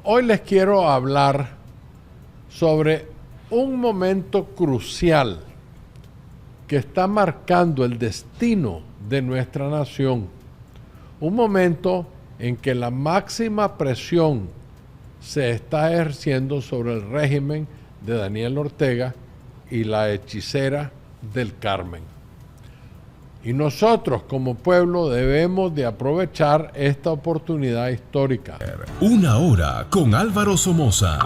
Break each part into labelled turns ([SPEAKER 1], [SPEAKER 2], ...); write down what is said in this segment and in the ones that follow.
[SPEAKER 1] Hoy les quiero hablar sobre un momento crucial que está marcando el destino de nuestra nación. Un momento en que la máxima presión se está ejerciendo sobre el régimen de Daniel Ortega y la hechicera del Carmen. Y nosotros como pueblo debemos de aprovechar esta oportunidad histórica.
[SPEAKER 2] Una hora con Álvaro Somoza.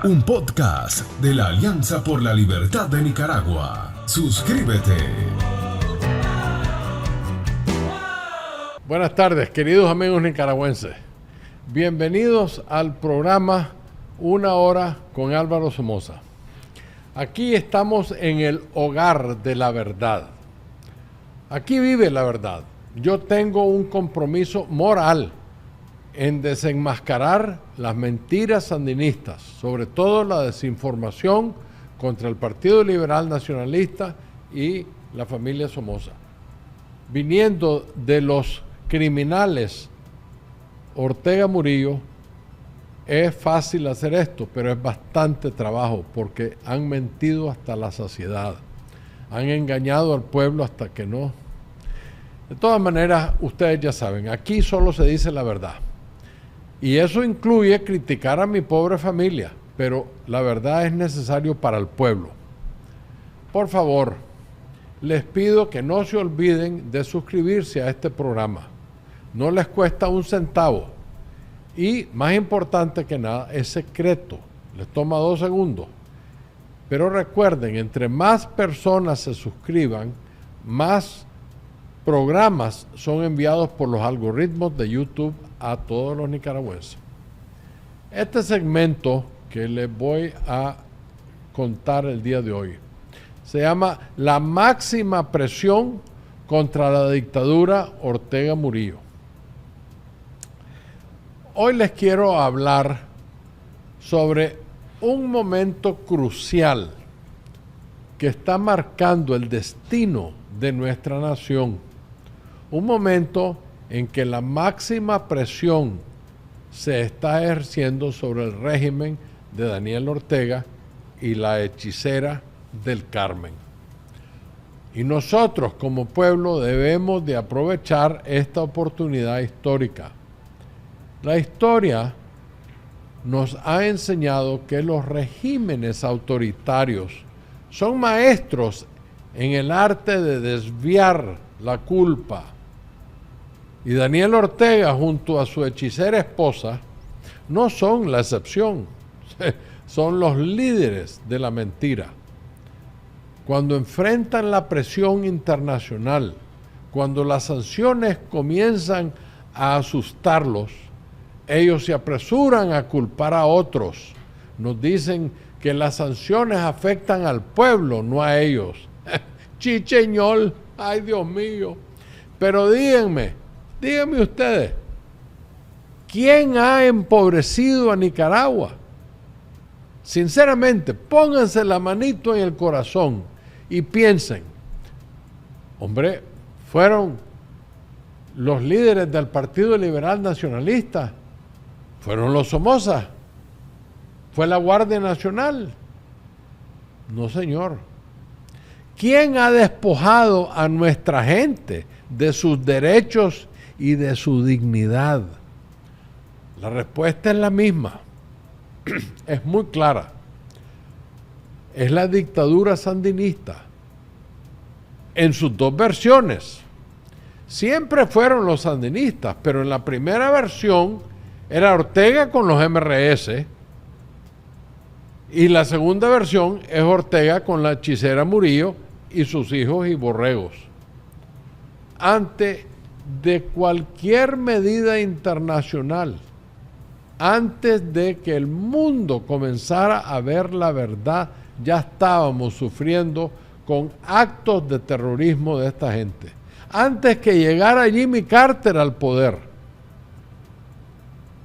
[SPEAKER 2] Un podcast de la Alianza por la Libertad de Nicaragua. Suscríbete.
[SPEAKER 1] Buenas tardes, queridos amigos nicaragüenses. Bienvenidos al programa Una hora con Álvaro Somoza. Aquí estamos en el hogar de la verdad. Aquí vive la verdad. Yo tengo un compromiso moral en desenmascarar las mentiras sandinistas, sobre todo la desinformación contra el Partido Liberal Nacionalista y la familia Somoza. Viniendo de los criminales Ortega Murillo, es fácil hacer esto, pero es bastante trabajo porque han mentido hasta la saciedad. Han engañado al pueblo hasta que no. De todas maneras, ustedes ya saben, aquí solo se dice la verdad. Y eso incluye criticar a mi pobre familia, pero la verdad es necesario para el pueblo. Por favor, les pido que no se olviden de suscribirse a este programa. No les cuesta un centavo. Y, más importante que nada, es secreto. Les toma 2 segundos. Pero recuerden, entre más personas se suscriban, más programas son enviados por los algoritmos de YouTube a todos los nicaragüenses. Este segmento que les voy a contar el día de hoy se llama La máxima presión contra la dictadura Ortega Murillo. Hoy les quiero hablar sobre un momento crucial que está marcando el destino de nuestra nación. Un momento en que la máxima presión se está ejerciendo sobre el régimen de Daniel Ortega y la hechicera del Carmen. Y nosotros como pueblo debemos de aprovechar esta oportunidad histórica. La historia nos ha enseñado que los regímenes autoritarios son maestros en el arte de desviar la culpa. Y Daniel Ortega, junto a su hechicera esposa, no son la excepción, son los líderes de la mentira. Cuando enfrentan la presión internacional, cuando las sanciones comienzan a asustarlos, ellos se apresuran a culpar a otros. Nos dicen que las sanciones afectan al pueblo, no a ellos. Chicheñol, ay Dios mío. Pero díganme ustedes, ¿quién ha empobrecido a Nicaragua? Sinceramente, pónganse la manito en el corazón y piensen, hombre, fueron los líderes del Partido Liberal Nacionalista, fueron los Somoza, fue la Guardia Nacional. No, señor. ¿Quién ha despojado a nuestra gente de sus derechos y de su dignidad? La respuesta es la misma. Es muy clara. Es la dictadura sandinista. En sus 2 versiones. Siempre fueron los sandinistas, pero en la primera versión era Ortega con los MRS y la segunda versión es Ortega con la hechicera Murillo y sus hijos y borregos. Ante de cualquier medida internacional, antes de que el mundo comenzara a ver la verdad, ya estábamos sufriendo con actos de terrorismo de esta gente. Antes que llegara Jimmy Carter al poder.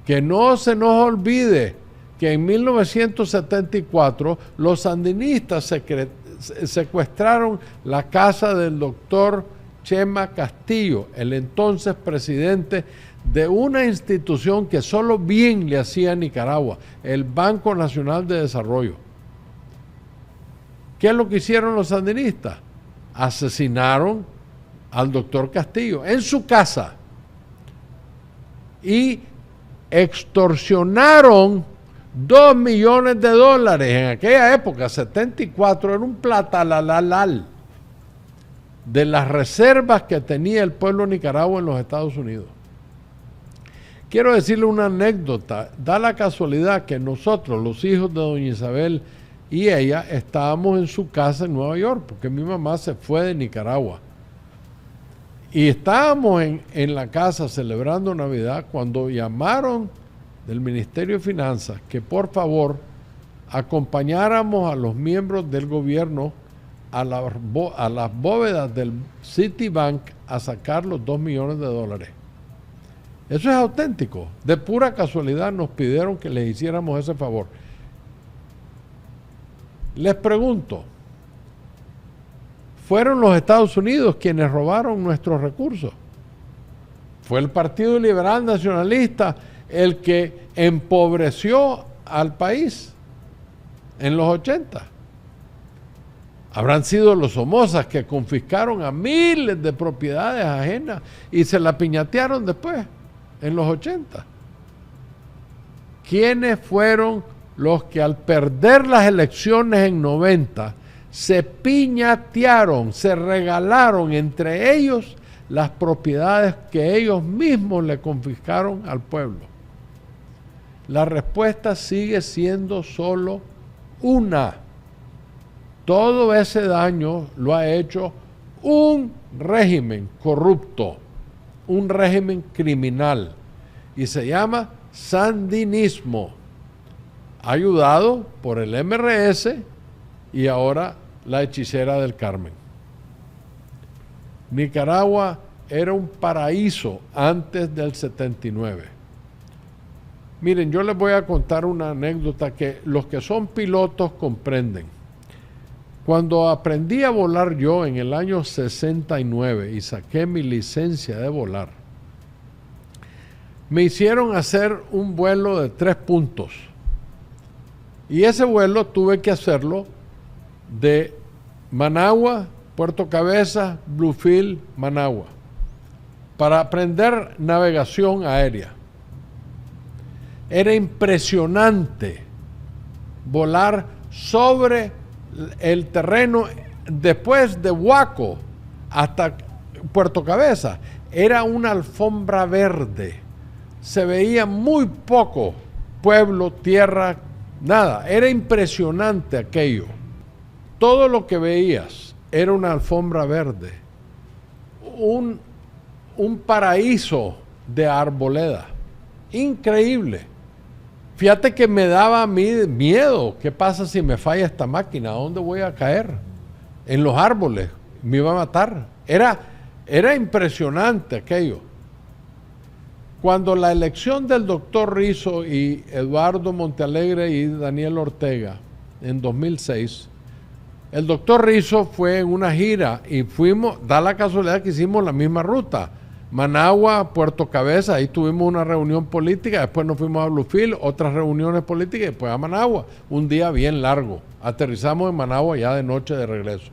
[SPEAKER 1] Que no se nos olvide que en 1974 los sandinistas secuestraron la casa del doctor Chema Castillo, el entonces presidente de una institución que solo bien le hacía a Nicaragua, el Banco Nacional de Desarrollo. ¿Qué es lo que hicieron los sandinistas? Asesinaron al doctor Castillo en su casa y extorsionaron $2 millones. En aquella época, 74, era un platalalal de las reservas que tenía el pueblo de Nicaragua en los Estados Unidos. Quiero decirle una anécdota. Da la casualidad que nosotros, los hijos de doña Isabel y ella, estábamos en su casa en Nueva York, porque mi mamá se fue de Nicaragua. Y estábamos en la casa celebrando Navidad cuando llamaron del Ministerio de Finanzas que por favor acompañáramos a los miembros del gobierno a las bóvedas del Citibank a sacar los $2 millones. Eso es auténtico. De pura casualidad nos pidieron que les hiciéramos ese favor. Les pregunto, ¿fueron los Estados Unidos quienes robaron nuestros recursos? ¿Fue el Partido Liberal Nacionalista el que empobreció al país en los 80? Habrán sido los Somozas que confiscaron a miles de propiedades ajenas y se la piñatearon después, en los 80. ¿Quiénes fueron los que al perder las elecciones en 90 se piñatearon, se regalaron entre ellos las propiedades que ellos mismos le confiscaron al pueblo? La respuesta sigue siendo solo una. Todo ese daño lo ha hecho un régimen corrupto, un régimen criminal, y se llama sandinismo, ayudado por el MRS y ahora la hechicera del Carmen. Nicaragua era un paraíso antes del 79. Miren, yo les voy a contar una anécdota que los que son pilotos comprenden. Cuando aprendí a volar yo en el año 69 y saqué mi licencia de volar, me hicieron hacer un vuelo de 3 puntos. Y ese vuelo tuve que hacerlo de Managua, Puerto Cabezas, Bluefield, Managua, para aprender navegación aérea. Era impresionante volar sobre el terreno después de Huaco hasta Puerto Cabezas. Era una alfombra verde. Se veía muy poco pueblo, tierra, nada. Era impresionante aquello. Todo lo que veías era una alfombra verde. Un paraíso de arboleda. Increíble. Fíjate que me daba a mí miedo. ¿Qué pasa si me falla esta máquina? ¿A dónde voy a caer? En los árboles. Me iba a matar. Era impresionante aquello. Cuando la elección del doctor Rizo y Eduardo Montealegre y Daniel Ortega en 2006, el doctor Rizo fue en una gira y fuimos, da la casualidad que hicimos la misma ruta. Managua, Puerto Cabezas, ahí tuvimos una reunión política, después nos fuimos a Bluefield, otras reuniones políticas y después a Managua, un día bien largo. Aterrizamos en Managua ya de noche de regreso.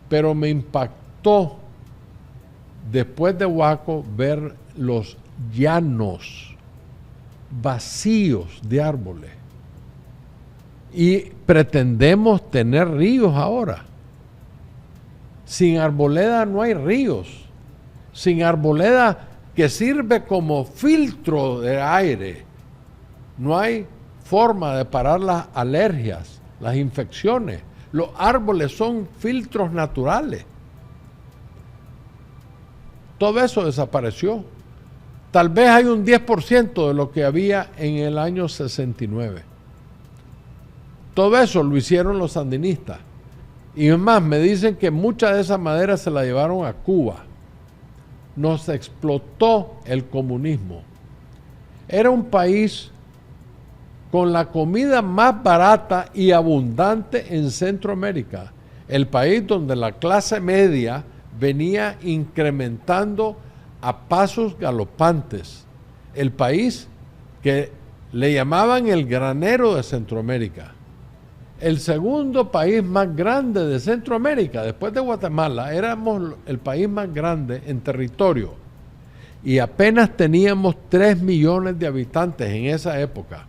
[SPEAKER 1] Pero me impactó después de Huaco ver los llanos vacíos de árboles. Y pretendemos tener ríos ahora. Sin arboleda no hay ríos. Sin arboleda que sirve como filtro de aire, no hay forma de parar las alergias, las infecciones. Los árboles son filtros naturales. Todo eso desapareció. Tal vez hay un 10% de lo que había en el año 69. Todo eso lo hicieron los sandinistas. Y es más, me dicen que mucha de esa madera se la llevaron a Cuba. Nos explotó el comunismo. Era un país con la comida más barata y abundante en Centroamérica. El país donde la clase media venía incrementando a pasos galopantes el país que le llamaban el granero de Centroamérica. El segundo país más grande de Centroamérica, después de Guatemala, éramos el país más grande en territorio y apenas teníamos 3 millones de habitantes en esa época.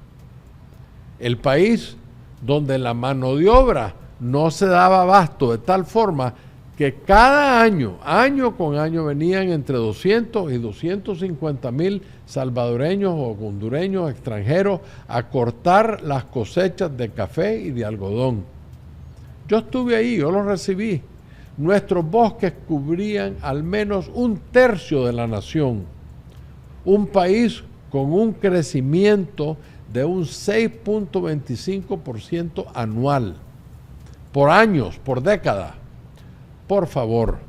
[SPEAKER 1] El país donde la mano de obra no se daba abasto, de tal forma que cada año, año con año, venían entre 200 y 250 mil salvadoreños o hondureños extranjeros a cortar las cosechas de café y de algodón. Yo estuve ahí, yo los recibí. Nuestros bosques cubrían al menos 1/3 de la nación. Un país con un crecimiento de un 6.25% anual, por años, por décadas. Por favor,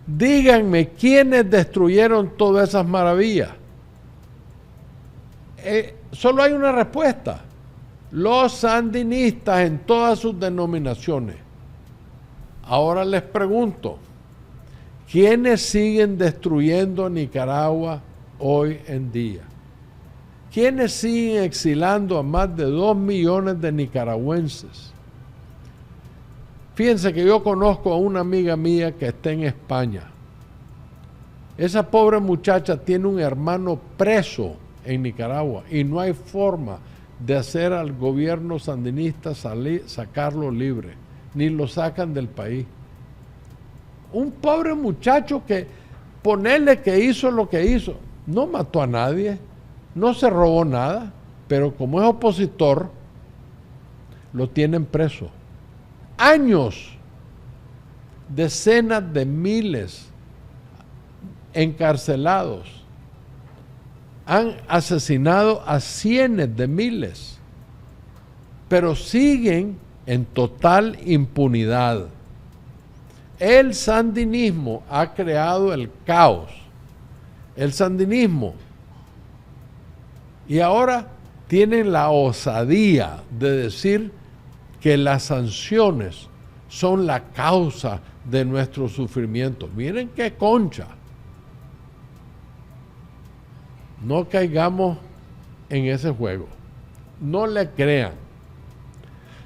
[SPEAKER 1] díganme quiénes destruyeron todas esas maravillas. Solo hay una respuesta: los sandinistas en todas sus denominaciones. Ahora les pregunto, ¿quiénes siguen destruyendo Nicaragua hoy en día? ¿Quiénes siguen exilando a más de 2 millones de nicaragüenses? Fíjense que yo conozco a una amiga mía que está en España. Esa pobre muchacha tiene un hermano preso en Nicaragua y no hay forma de hacer al gobierno sandinista sacarlo libre, ni lo sacan del país. Un pobre muchacho que, ponerle que hizo lo que hizo, no mató a nadie, no se robó nada, pero como es opositor, lo tienen preso. Años, decenas de miles encarcelados, han asesinado a cientos de miles, pero siguen en total impunidad. El sandinismo ha creado el caos, el sandinismo, y ahora tienen la osadía de decir que las sanciones son la causa de nuestro sufrimiento. Miren qué concha. No caigamos en ese juego. No le crean.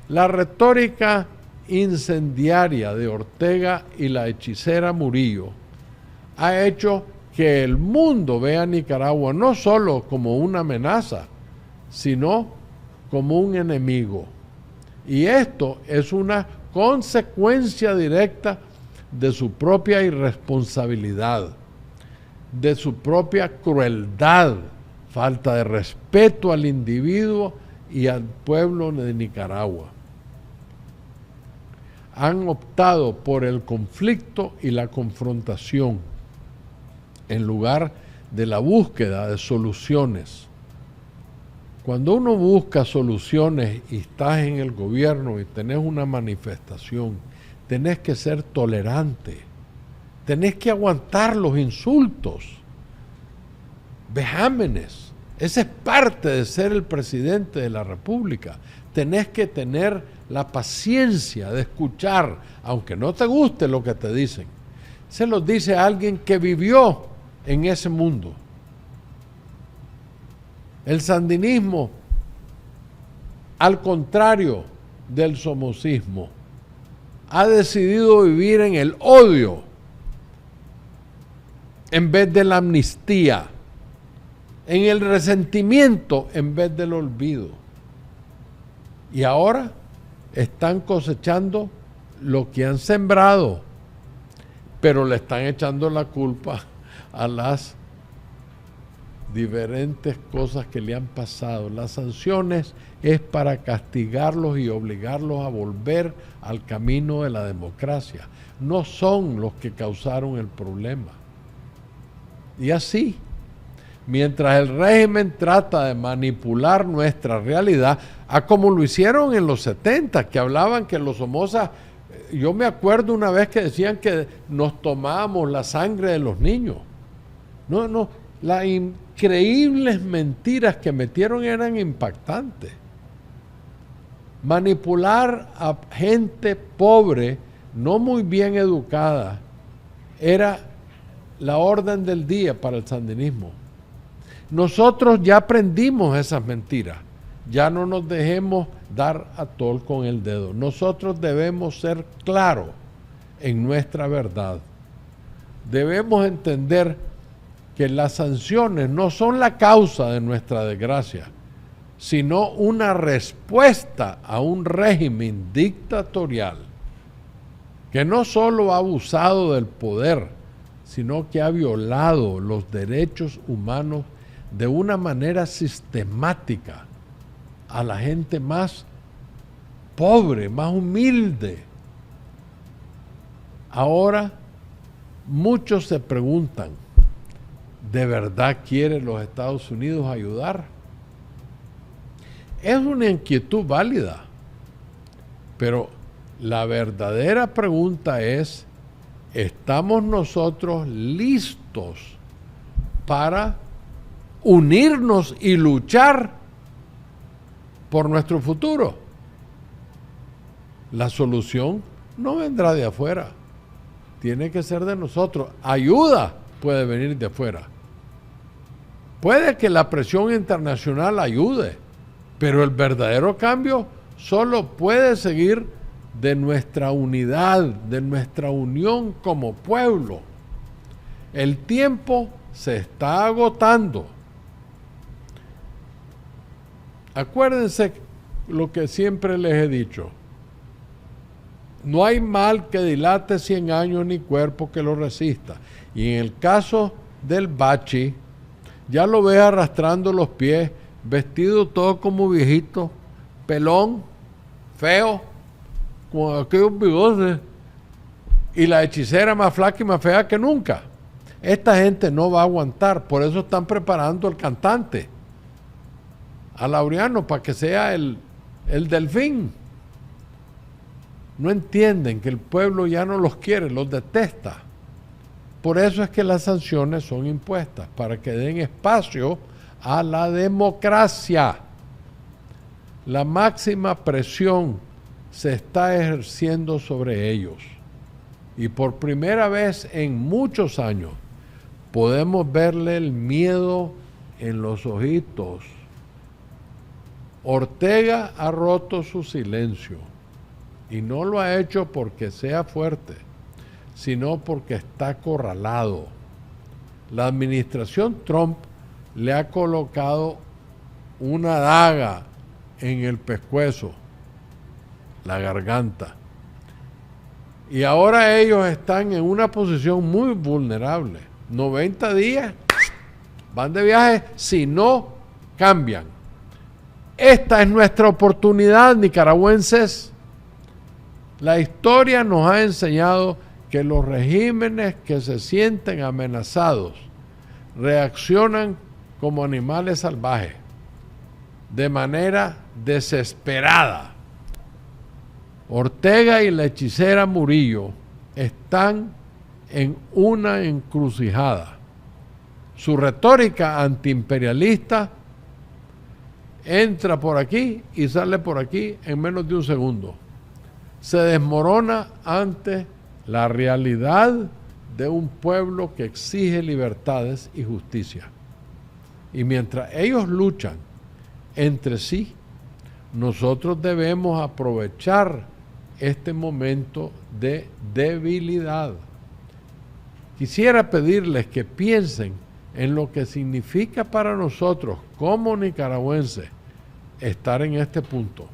[SPEAKER 1] La retórica incendiaria de Ortega y la hechicera Murillo ha hecho que el mundo vea a Nicaragua no solo como una amenaza, sino como un enemigo. Y esto es una consecuencia directa de su propia irresponsabilidad, de su propia crueldad, falta de respeto al individuo y al pueblo de Nicaragua. Han optado por el conflicto y la confrontación en lugar de la búsqueda de soluciones. Cuando uno busca soluciones y estás en el gobierno y tenés una manifestación, tenés que ser tolerante, tenés que aguantar los insultos, vejámenes. Esa es parte de ser el presidente de la República. Tenés que tener la paciencia de escuchar, aunque no te guste lo que te dicen. Se los dice a alguien que vivió en ese mundo. El sandinismo, al contrario del somocismo, ha decidido vivir en el odio en vez de la amnistía, en el resentimiento en vez del olvido. Y ahora están cosechando lo que han sembrado, pero le están echando la culpa a las diferentes cosas que le han pasado. Las sanciones es para castigarlos y obligarlos a volver al camino de la democracia. No son los que causaron el problema. Y así, mientras el régimen trata de manipular nuestra realidad, a como lo hicieron en los 70, que hablaban que los Somoza, yo me acuerdo una vez que decían que nos tomábamos la sangre de los niños. No, las increíbles mentiras que metieron eran impactantes. Manipular a gente pobre, no muy bien educada, era la orden del día para el sandinismo. Nosotros ya aprendimos esas mentiras. Ya no nos dejemos dar a tol con el dedo. Nosotros debemos ser claros en nuestra verdad. Debemos entender que las sanciones no son la causa de nuestra desgracia, sino una respuesta a un régimen dictatorial que no solo ha abusado del poder, sino que ha violado los derechos humanos de una manera sistemática a la gente más pobre, más humilde. Ahora, muchos se preguntan, ¿de verdad quiere los Estados Unidos ayudar? Es una inquietud válida, pero la verdadera pregunta es, ¿estamos nosotros listos para unirnos y luchar por nuestro futuro? La solución no vendrá de afuera, tiene que ser de nosotros. Ayuda puede venir de afuera. Puede que la presión internacional ayude, pero el verdadero cambio solo puede seguir de nuestra unidad, de nuestra unión como pueblo. El tiempo se está agotando. Acuérdense lo que siempre les he dicho. No hay mal que dilate 100 años ni cuerpo que lo resista. Y en el caso del Bachi, ya lo ves arrastrando los pies, vestido todo como viejito, pelón, feo, con aquellos bigotes, y la hechicera más flaca y más fea que nunca. Esta gente no va a aguantar, por eso están preparando al cantante, a Laureano, para que sea el delfín. No entienden que el pueblo ya no los quiere, los detesta. Por eso es que las sanciones son impuestas, para que den espacio a la democracia. La máxima presión se está ejerciendo sobre ellos. Y por primera vez en muchos años podemos verle el miedo en los ojitos. Ortega ha roto su silencio y no lo ha hecho porque sea fuerte, sino porque está acorralado. La administración Trump le ha colocado una daga en el pescuezo, la garganta. Y ahora ellos están en una posición muy vulnerable. 90 días van de viaje si no cambian. Esta es nuestra oportunidad, nicaragüenses. La historia nos ha enseñado que los regímenes que se sienten amenazados reaccionan como animales salvajes, de manera desesperada. Ortega y la hechicera Murillo están en una encrucijada. Su retórica antiimperialista entra por aquí y sale por aquí en menos de un segundo. Se desmorona ante la realidad de un pueblo que exige libertades y justicia. Y mientras ellos luchan entre sí, nosotros debemos aprovechar este momento de debilidad. Quisiera pedirles que piensen en lo que significa para nosotros como nicaragüenses estar en este punto.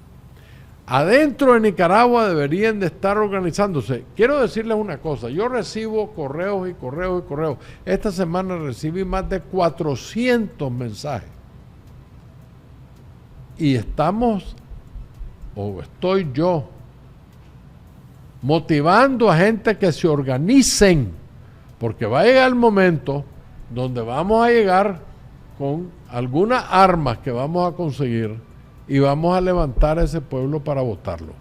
[SPEAKER 1] Adentro de Nicaragua deberían de estar organizándose. Quiero decirles una cosa, yo recibo correos y correos y correos. Esta semana recibí más de 400 mensajes. Y estamos, o estoy yo, motivando a gente que se organicen, porque va a llegar el momento donde vamos a llegar con algunas armas que vamos a conseguir y vamos a levantar a ese pueblo para votarlo.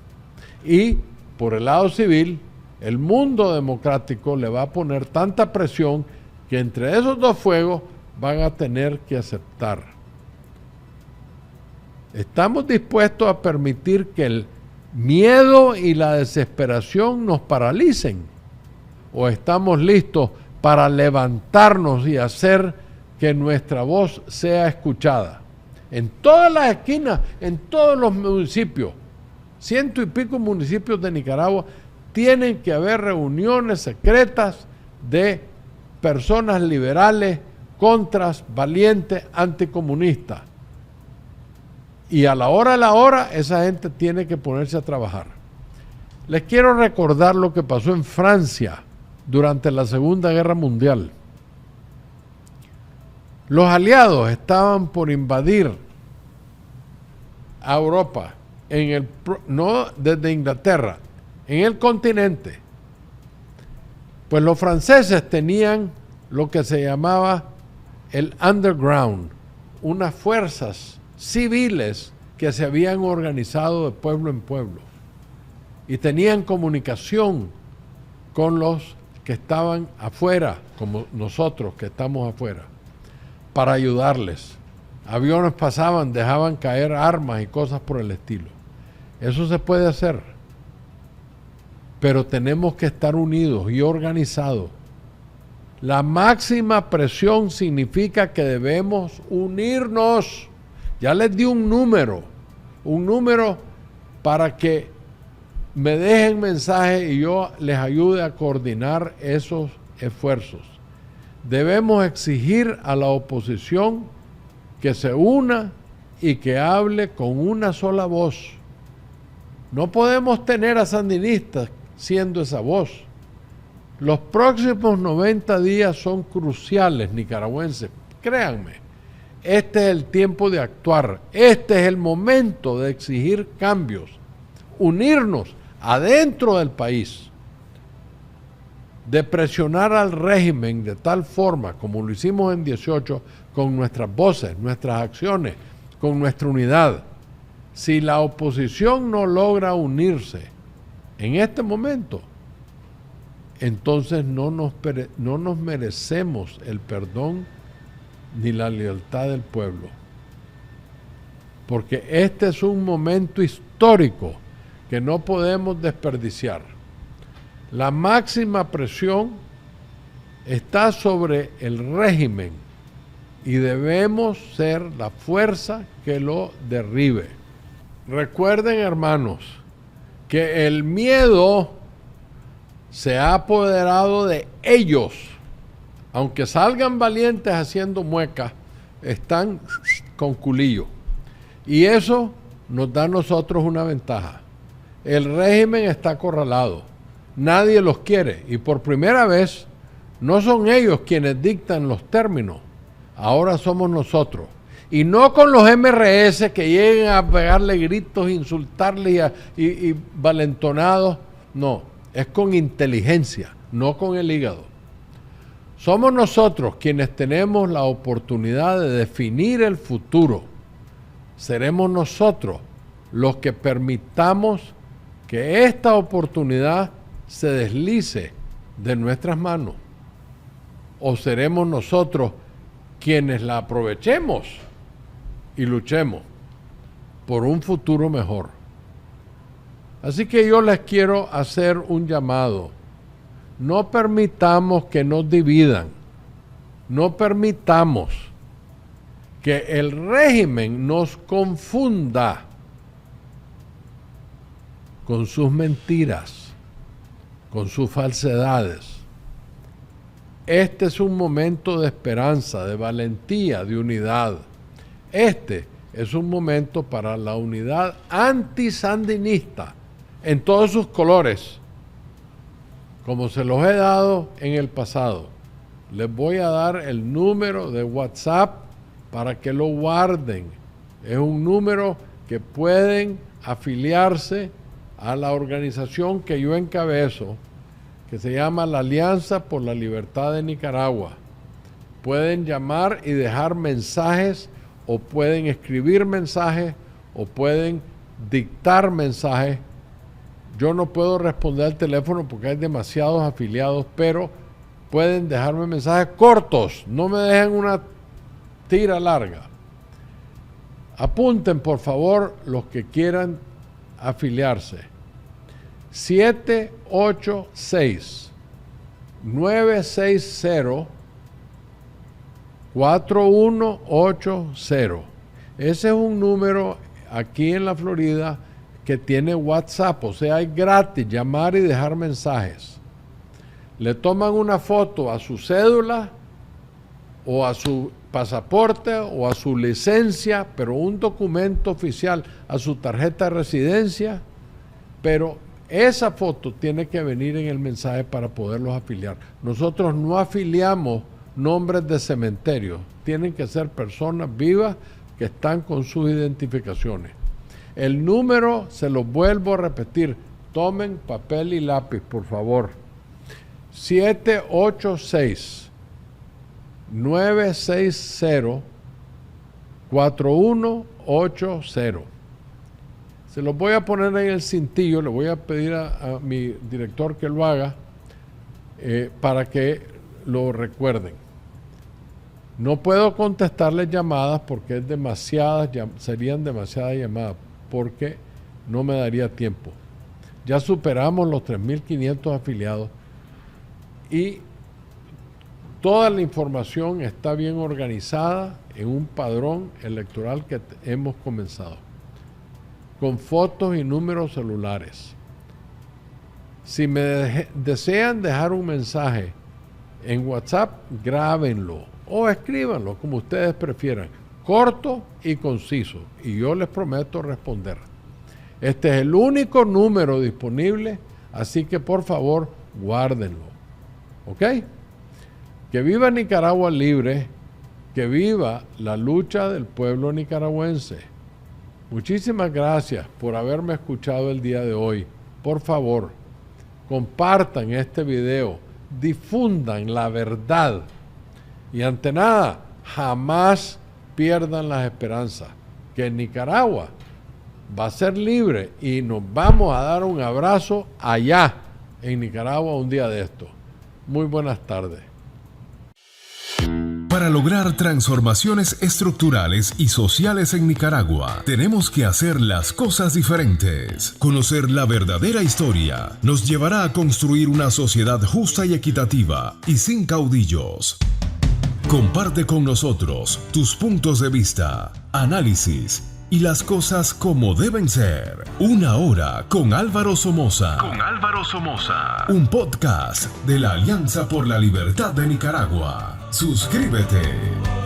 [SPEAKER 1] Y por el lado civil, el mundo democrático le va a poner tanta presión que entre esos dos fuegos van a tener que aceptar. ¿Estamos dispuestos a permitir que el miedo y la desesperación nos paralicen? ¿O estamos listos para levantarnos y hacer que nuestra voz sea escuchada. En todas las esquinas, en todos los municipios, 100 y pico municipios de Nicaragua, tienen que haber reuniones secretas de personas liberales, contras, valientes, anticomunistas. Y a la hora, esa gente tiene que ponerse a trabajar. Les quiero recordar lo que pasó en Francia durante la Segunda Guerra Mundial. Los aliados estaban por invadir a Europa, no desde Inglaterra, en el continente. Pues los franceses tenían lo que se llamaba el underground, unas fuerzas civiles que se habían organizado de pueblo en pueblo y tenían comunicación con los que estaban afuera, como nosotros que estamos afuera, para ayudarles. Aviones pasaban, dejaban caer armas y cosas por el estilo. Eso se puede hacer, pero tenemos que estar unidos y organizados. La máxima presión significa que debemos unirnos. Ya les di un número para que me dejen mensaje y yo les ayude a coordinar esos esfuerzos. Debemos exigir a la oposición que se una y que hable con una sola voz. No podemos tener a sandinistas siendo esa voz. Los próximos 90 días son cruciales, nicaragüenses, créanme. Este es el tiempo de actuar, este es el momento de exigir cambios, unirnos adentro del país, de presionar al régimen de tal forma, como lo hicimos en 18, con nuestras voces, nuestras acciones, con nuestra unidad. Si la oposición no logra unirse en este momento, entonces no nos merecemos el perdón ni la lealtad del pueblo. Porque este es un momento histórico que no podemos desperdiciar. La máxima presión está sobre el régimen y debemos ser la fuerza que lo derribe. Recuerden, hermanos, que el miedo se ha apoderado de ellos. Aunque salgan valientes haciendo muecas, están con culillo. Y eso nos da a nosotros una ventaja. El régimen está acorralado. Nadie los quiere. Y por primera vez, no son ellos quienes dictan los términos. Ahora somos nosotros. Y no con los MRS que lleguen a pegarle gritos, insultarle y valentonados. No, es con inteligencia, no con el hígado. Somos nosotros quienes tenemos la oportunidad de definir el futuro. Seremos nosotros los que permitamos que esta oportunidad se deslice de nuestras manos. O seremos nosotros quienes la aprovechemos y luchemos por un futuro mejor. Así que yo les quiero hacer un llamado. No permitamos que nos dividan. No permitamos que el régimen nos confunda con sus mentiras, con sus falsedades. Este es un momento de esperanza, de valentía, de unidad. Este es un momento para la unidad antisandinista en todos sus colores, como se los he dado en el pasado. Les voy a dar el número de WhatsApp para que lo guarden. Es un número que pueden afiliarse a la organización que yo encabezo, que se llama la Alianza por la Libertad de Nicaragua. Pueden llamar y dejar mensajes, o pueden escribir mensajes, o pueden dictar mensajes. Yo no puedo responder al teléfono porque hay demasiados afiliados, pero pueden dejarme mensajes cortos, no me dejen una tira larga. Apunten, por favor, los que quieran afiliarse. 786 960-4180. Ese es un número aquí en la Florida que tiene WhatsApp, o sea, es gratis llamar y dejar mensajes. Le toman una foto a su cédula o a su pasaporte o a su licencia, pero un documento oficial, a su tarjeta de residencia, pero esa foto tiene que venir en el mensaje para poderlos afiliar. Nosotros no afiliamos nombres de cementerios, tienen que ser personas vivas que están con sus identificaciones. El número, se los vuelvo a repetir, tomen papel y lápiz, por favor. 786-960-4180. Se los voy a poner en el cintillo, le voy a pedir a mi director que lo haga para que lo recuerden. No puedo contestarles llamadas porque serían demasiadas llamadas, porque no me daría tiempo. Ya superamos los 3.500 afiliados y toda la información está bien organizada en un padrón electoral que hemos comenzado, con fotos y números celulares. Si me desean dejar un mensaje en WhatsApp, grábenlo o escríbanlo, como ustedes prefieran, corto y conciso, y yo les prometo responder. Este es el único número disponible, así que por favor, guárdenlo. ¿Ok? Que viva Nicaragua libre, que viva la lucha del pueblo nicaragüense. Muchísimas gracias por haberme escuchado el día de hoy. Por favor, compartan este video, difundan la verdad y ante nada, jamás pierdan las esperanzas, que Nicaragua va a ser libre y nos vamos a dar un abrazo allá en Nicaragua un día de esto. Muy buenas tardes.
[SPEAKER 2] Para lograr transformaciones estructurales y sociales en Nicaragua, tenemos que hacer las cosas diferentes. Conocer la verdadera historia nos llevará a construir una sociedad justa y equitativa y sin caudillos. Comparte con nosotros tus puntos de vista, análisis y las cosas como deben ser. Una hora con Álvaro Somoza. Un podcast de la Alianza por la Libertad de Nicaragua. Suscríbete.